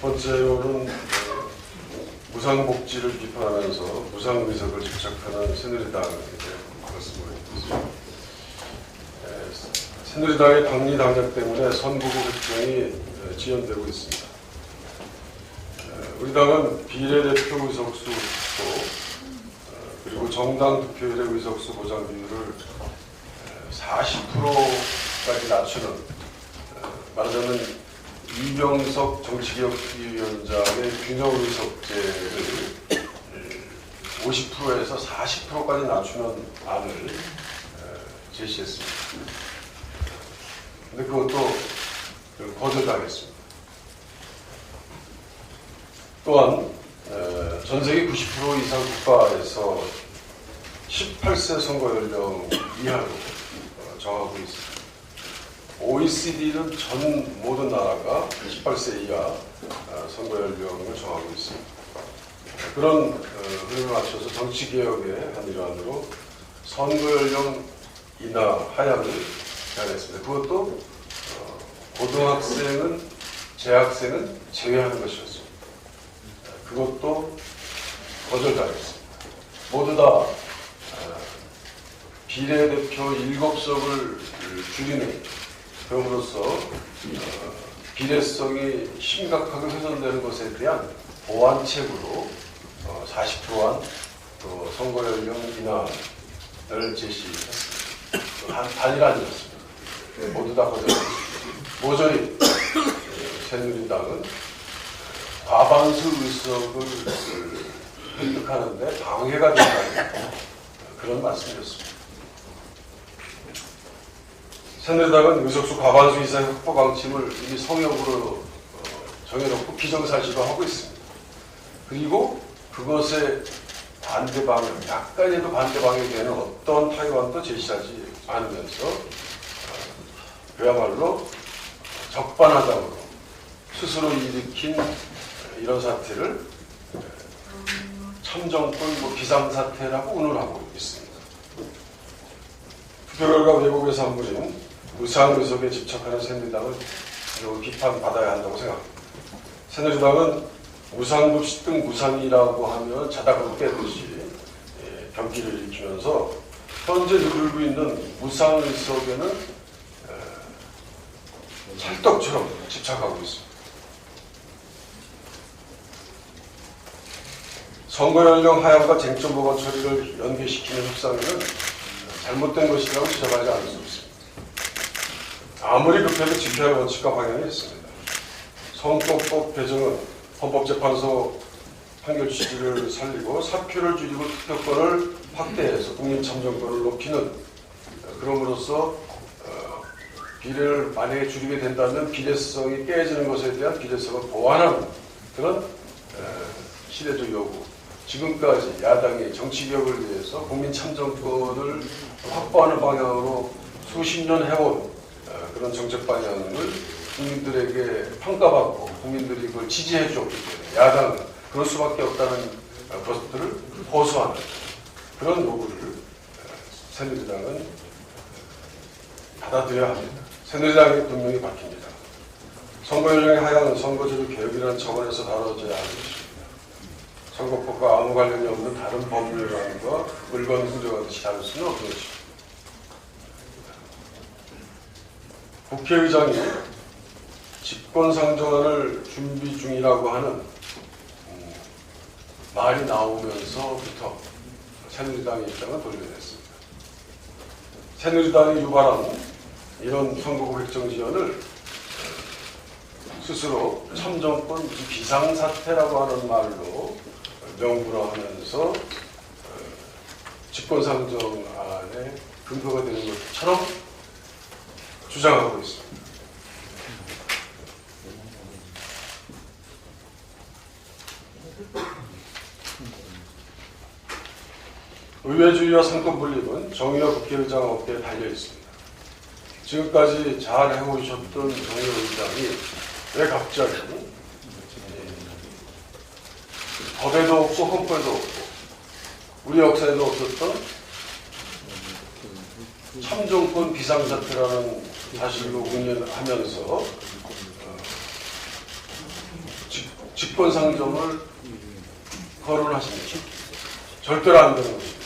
번째로는 무상복지를 비판하면서 무상의석을 집착하는 새누리당에 말씀을 드리겠습니다. 새누리당의 당리 당략 때문에 선거구 획정이 지연되고 있습니다. 우리 당은 비례대표 의석수 그리고 정당 득표율의 의석수 보장 비율을 40%까지 낮추는, 말하자면 이명석 정치개혁위원장의 균형의석제를 50%에서 40%까지 낮추는 안을 제시했습니다. 근데 그것도 거절당했습니다. 또한 전 세계 90% 이상 국가에서 18세 선거 연령 이하로 정하고 있습니다. OECD는 전 모든 나라가 18세 이하 선거 연령을 정하고 있습니다. 그런 흐름에 맞춰서 정치개혁의 한 일환으로 선거 연령 인하 하향을 제안했습니다. 그것도 고등학생은 재학생은 제외하는 것이었습니다. 그것도 거절당했습니다. 모두 다 비례대표 7석을 줄이는, 그럼으로써 비례성이 심각하게 훼손되는 것에 대한 보완책으로 40%한 선거 연령 인하를 제시했습니다. 단일안이었습니다. 모두 다 거절했습니다. 모조리 새누리당은 과반수 의석을 획득하는데 방해가 된다는 그런 말씀이었습니다. 새누리당은 의석수 과반수 이상의 확보 방침을 이미 성역으로 정해놓고 기정사실화하고 있습니다. 그리고 그것의 반대 방향, 약간이라도 반대 방향이 되는 어떤 타협안도 제시하지 않으면서 그야말로 적반하장으로 스스로 일으킨 이런 사태를 참정권 비상사태라고 운운하고 있습니다. 투표 결과 왜곡에서 한 분인 무상의석에 집착하는 새누리당을 비판받아야 한다고 생각합니다. 새누리당은 무상급식 등 무상이라고 하면 자다가 깨듯이 경기를 일으키면서 현재 누르고 있는 무상의석에는 찰떡처럼 집착하고 있습니다. 선거 연령 하향과 쟁점 보관 처리를 연계시키는 협상에는 잘못된 것이라고 지적하지 않을 수 없습니다. 아무리 급해도 지켜야 할 원칙과 방향이 있습니다. 선거법 개정은 헌법재판소 판결 취지를 살리고 사표를 줄이고 투표권을 확대해서 국민 참정권을 높이는, 그럼으로써 비례를 만약에 줄이게 된다면 비례성이 깨지는 것에 대한 비례성을 보완하는 그런 시대적 요구. 지금까지 야당이 정치개혁을 위해서 국민 참정권을 확보하는 방향으로 수십 년 해온 그런 정책 방향을 국민들에게 평가받고 국민들이 그걸 지지해 주었기 때문에 야당은 그럴 수밖에 없다는 것들을 호소하는 그런 요구를 새누리당은 받아들여야 합니다. 새누리당이 분명히 밝힙니다. 선거 연령의 하향은 선거제도 개혁이라는 차원에서 다뤄져야 하는 것입니다. 선거법과 아무 관련이 없는 다른 법률안과 물건 흥정하듯이 다룰 수는 없는 것입니다. 국회의장이 직권상정안을 준비 중이라고 하는 말이 나오면서부터 새누리당의 입장은 돌려냈습니다. 새누리당이 유발한 이런 선거구 획정 지연을 스스로 참정권 비상사태라고 하는 말로 명분화하면서 직권상정안에 근거가 되는 것처럼 주장하고 있습니다. 의회주의와 상권 분립은 정의와 국회의장 어깨에 달려 있습니다. 지금까지 잘 해오셨던 정의의장이 왜 갑자기 법에도 없고 헌법에도 없고 우리 역사에도 없었던 참정권 비상사태라는 사실로 운영하면서 직권상정을 거론하십니다. 절대로 안 되는 것입니다.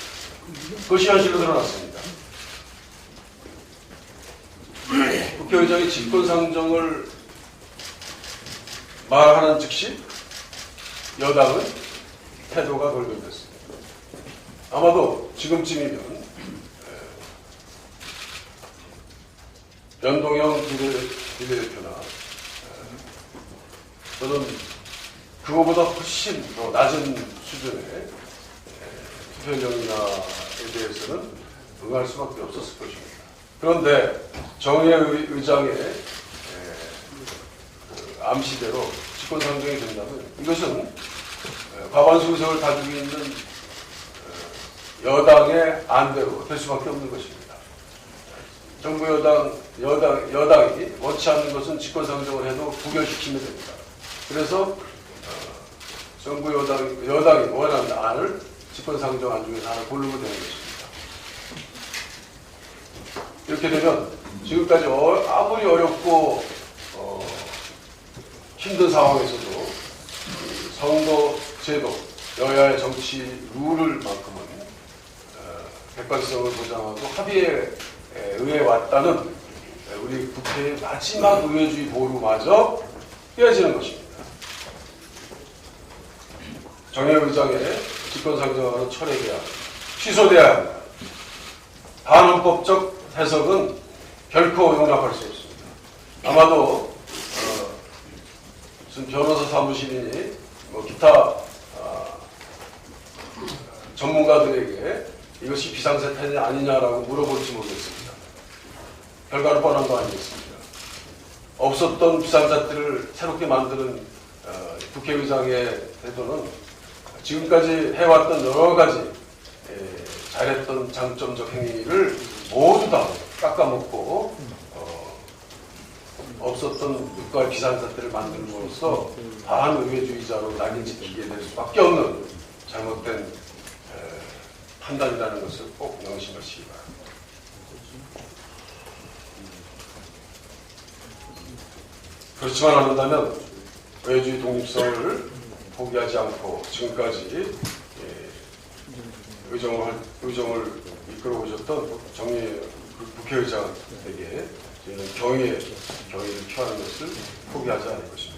그것이 현실로 드러났습니다. 국회의장이 직권상정을 말하는 즉시 여당은 태도가 돌변됐습니다. 아마도 지금쯤이면 연동형 비례대표나 저는 그거보다 훨씬 더 낮은 수준의 투표령이나에 대해서는 응할 수밖에 없었을 것입니다. 그런데 정의의 의장의 암시대로 직권상정이 된다면 이것은 과반수 의석을 가지고 있는 여당의 안대로 될 수밖에 없는 것입니다. 정부 여당이 원치 않는 것은 직권상정을 해도 부결시키면 됩니다. 그래서 정부 여당이 원하는 안을 직권상정안 중에서 하나 고르면 되는 것입니다. 이렇게 되면 지금까지 아무리 어렵고 힘든 상황에서도 선거 제도, 여야의 정치 룰을만큼은 객관성을 보장하고 합의에 의해 왔다는 우리 국회의 마지막 의회주의 보루마저 깨어지는 것입니다. 정의의 의장의 직권상정하는 철회돼야 취소돼야 합니다. 반헌법적 해석은 결코 용납할 수 없습니다. 아마도 무슨 변호사 사무실이니 기타 전문가들에게 이것이 비상사태냐 아니냐라고 물어볼지 모르겠습니다. 결과는 뻔한 거 아니겠습니까? 없었던 비상사태를 새롭게 만드는 국회의장의 태도는 지금까지 해왔던 여러 가지 잘했던 장점적 행위를 모두 다 깎아먹고 없었던 국가의 비상사태를 만들므로써 반의회주의자로 낙인 찍히게 될 수밖에 없는 잘못된 판단이라는 것을 꼭 명심하시기 바랍니다. 그렇지만 않는다면 의회주의 독립성을 포기하지 않고 지금까지 의정을 이끌어 오셨던 정의 국회의장에게 저희는 경의를 표하는 것을 포기하지 않을 것입니다.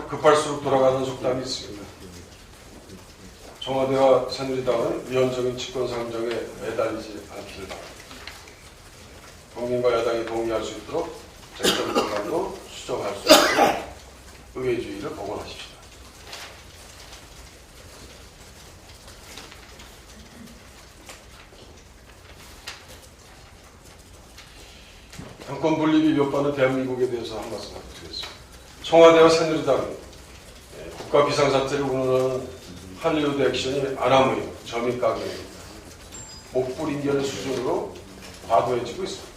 급할수록 돌아가는 속담이 있습니다. 청와대와 새누리당은 위헌적인 직권상정에 매달리지 않기를 바랍니다. 국민과 야당이 동의할 수 있도록 쟁점 방안도 수정할 수 있도록 의회주의를 복원하십시다. 정권 분립이 몇 번은 대한민국에 대해서 한 말씀 드리겠습니다. 청와대와 새누리당은 국가 비상사태를 운운하는 할리우드 액션이 아나무인, 점입가경입니다. 목불인견의 수준으로 과도해지고 있습니다.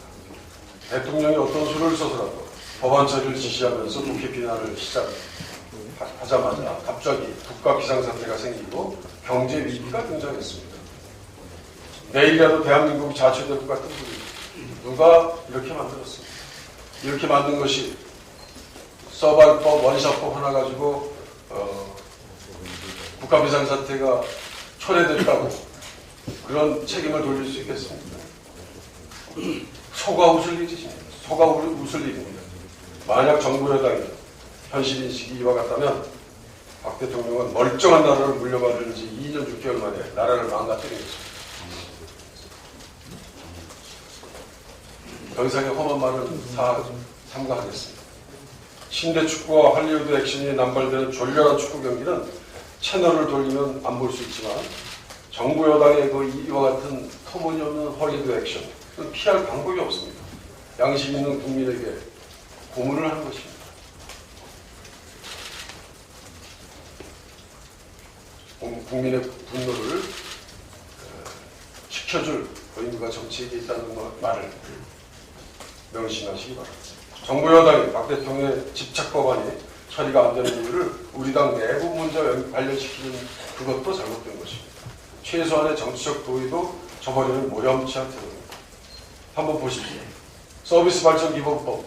대통령이 어떤 수를 써서라도 법안 처리를 지시하면서 국회 비난을 시작하자마자 갑자기 국가 비상사태가 생기고 경제 위기가 등장했습니다. 내일이라도 대한민국이 자초될 것 같은 분위기. 누가 이렇게 만들었습니다. 이렇게 만든 것이 서발법, 원샷법 하나 가지고 국가 비상사태가 초래됐다고 그런 책임을 돌릴 수 있겠습니까? 소가 웃을 일입니다. 소가 웃을 일입니다. 만약 정부 여당이 현실 인식이 이와 같다면 박 대통령은 멀쩡한 나라를 물려받은 지 2년 6개월 만에 나라를 망가뜨리겠습니다. 더 이상의 험한 말은 다 삼가하겠습니다. 신대 축구와 할리우드 액션이 남발되는 졸렬한 축구 경기는 채널을 돌리면 안 볼 수 있지만 정부 여당의 이와 같은 터무니없는 할리우드 액션은 피할 방법이 없습니다. 양심 있는 국민에게 고문을 하는 것입니다. 국민의 분노를 식혀줄 의무가 정치에게 있다는 말을 명심하시기 바랍니다. 정부 여당이 박 대통령의 집착 법안이 처리가 안 되는 이유를 우리 당 내부 문제와 관련시키는 그것도 잘못된 것입니다. 최소한의 정치적 도의도 저버리는 모렴치한 태도입니다. 한번 보십시오. 서비스 발전 기본법,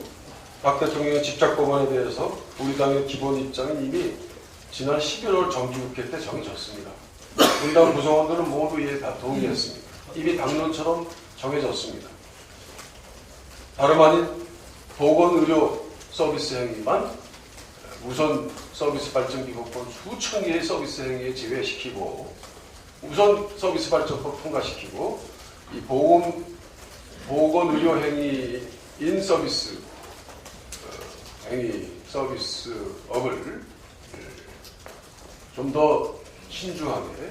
박 대통령의 집착법안에 대해서 우리 당의 기본 입장은 이미 지난 11월 정기국회 때 정해졌습니다. 우리 당 구성원들은 모두 이에 다 동의했습니다. 이미 당론처럼 정해졌습니다. 다름 아닌 보건의료 서비스 행위만 우선 서비스 발전 기본법 수천 개의 서비스 행위에 제외시키고 우선 서비스 발전법 통과시키고 이 보건의료 행위인 서비스 행위 서비스업을 좀 더 신중하게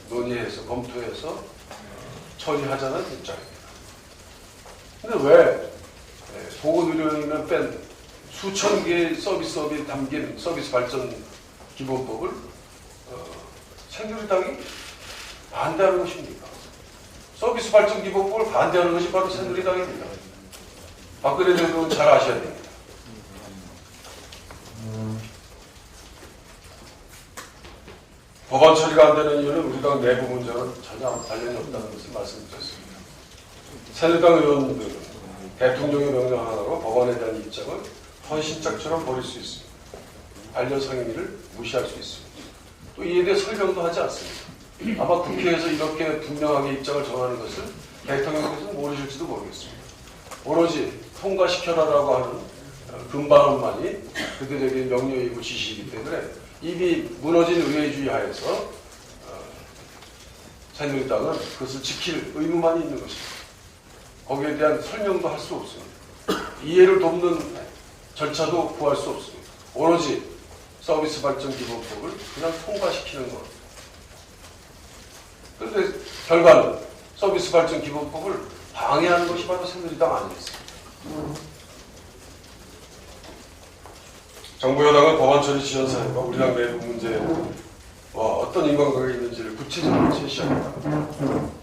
논의해서 검토해서 처리하자는 입장입니다. 근데 왜 보건의료행위만 뺀 수천 개의 서비스업이 담긴 서비스 발전 기본법을 새누리당이 반대하는 것입니까? 서비스 발전 기본법을 반대하는 것이 바로 새누리당입니다. 박근혜 대통령은 잘 아셔야 됩니다. 법안 처리가 안 되는 이유는 우리 당 내부 문제와는 전혀 관련이 없다는 것을 말씀드렸습니다. 새누리당 의원들은 대통령의 명령 하나로 법안에 대한 입장을 헌신짝처럼 버릴 수 있습니다. 관련 상임위를 무시할 수 있습니다. 또 이에 대해 설명도 하지 않습니다. 아마 국회에서 이렇게 분명하게 입장을 정하는 것을 대통령께서는 모르실지도 모르겠습니다. 오로지 통과시켜라라고 하는 금발음만이 그들에게 명령이고 지시이기 때문에 이미 무너진 의회주의 하에서 새누리당은 그것을 지킬 의무만 있는 것입니다. 거기에 대한 설명도 할 수 없습니다. 이해를 돕는 절차도 구할 수 없습니다. 오로지 서비스 발전 기본법을 그냥 통과시키는 것. 그런데 결과는 서비스 발전 기본법을 방해하는 것이 바로 새누리당 아니겠습니까? 정부 여당은 법안 처리 지연 사회가 우리 당 내부 문제와 어떤 인과관계가 있는지를 구체적으로 제시합니다.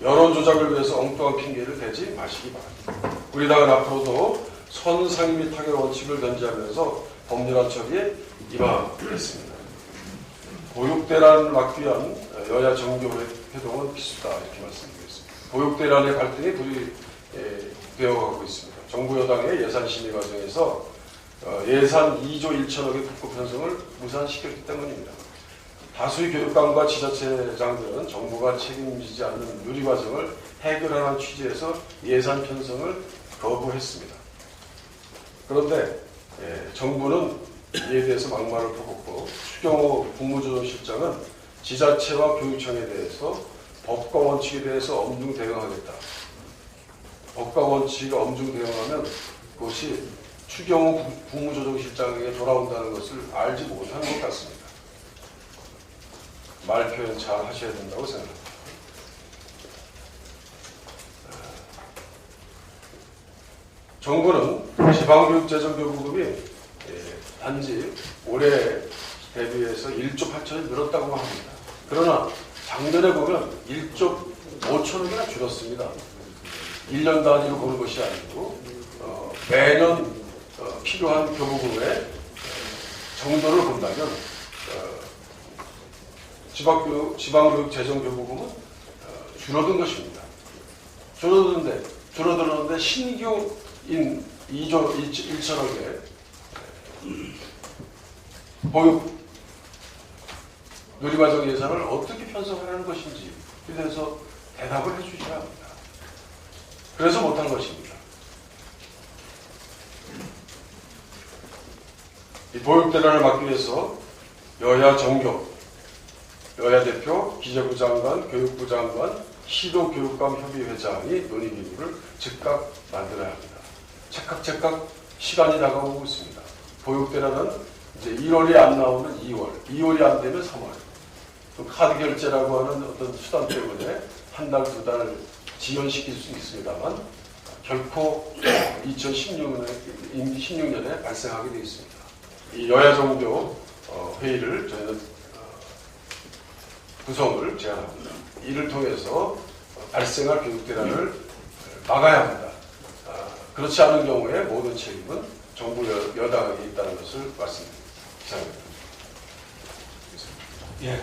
여론 조작을 위해서 엉뚱한 핑계를 대지 마시기 바랍니다. 우리 당은 앞으로도 선상임위 타결 원칙을 견지하면서 법률안 처리에 임하겠습니다. 보육대란을 막기 위한 여야 정교 회동은 필수다 이렇게 말씀드리겠습니다. 보육대란의 갈등이 불이되어가고 있습니다. 정부 여당의 예산 심의 과정에서 예산 2조 1천억의 국고 편성을 무산시켰기 때문입니다. 다수의 교육감과 지자체장들은 정부가 책임지지 않는 누리 과정을 해결하는 취지에서 예산 편성을 거부했습니다. 그런데 정부는 이에 대해서 막말을 퍼붓고 추경호 국무조정실장은 지자체와 교육청에 대해서 법과 원칙에 대해서 엄중 대응하겠다. 법과 원칙에 엄중 대응하면 그것이 추경호 국무조정실장에게 돌아온다는 것을 알지 못하는 것 같습니다. 말 표현 잘 하셔야 된다고 생각합니다. 정부는 지방교육재정교부금이 단지 올해 대비해서 1조 8천이 늘었다고 합니다. 그러나 작년에 보면 1조 5천억이나 줄었습니다. 1년 단위로 보는 것이 아니고 매년 필요한 교부금의 정도를 본다면 지방교육재정교부금은 줄어든 것입니다. 줄어들었는데 신규인 2조 1천억의 보육 누리과정 예산을 어떻게 편성하라는 것인지에 대해서 대답을 해주셔야 합니다. 그래서 못한 것입니다. 이 보육대란을 막기 위해서 여야 정교, 여야 대표, 기재부 장관, 교육부 장관, 시도교육감 협의회장이 논의기구를 즉각 만들어야 합니다. 착각 시간이 다가오고 있습니다. 보육대란은 이제 1월이 안 나오면 2월이 안 되면 3월. 또 카드 결제라고 하는 어떤 수단 때문에 한 달, 두 달 지연시킬 수 있습니다만 결코 2016년에 발생하게 되어 있습니다. 이 여야 정교 회의를 저희는 구성을 제안합니다. 이를 통해서 발생할 교육대란을 막아야 합니다. 그렇지 않은 경우에 모든 책임은 정부 여당에게 있다는 것을 말씀드립니다. 이상입니다. 예.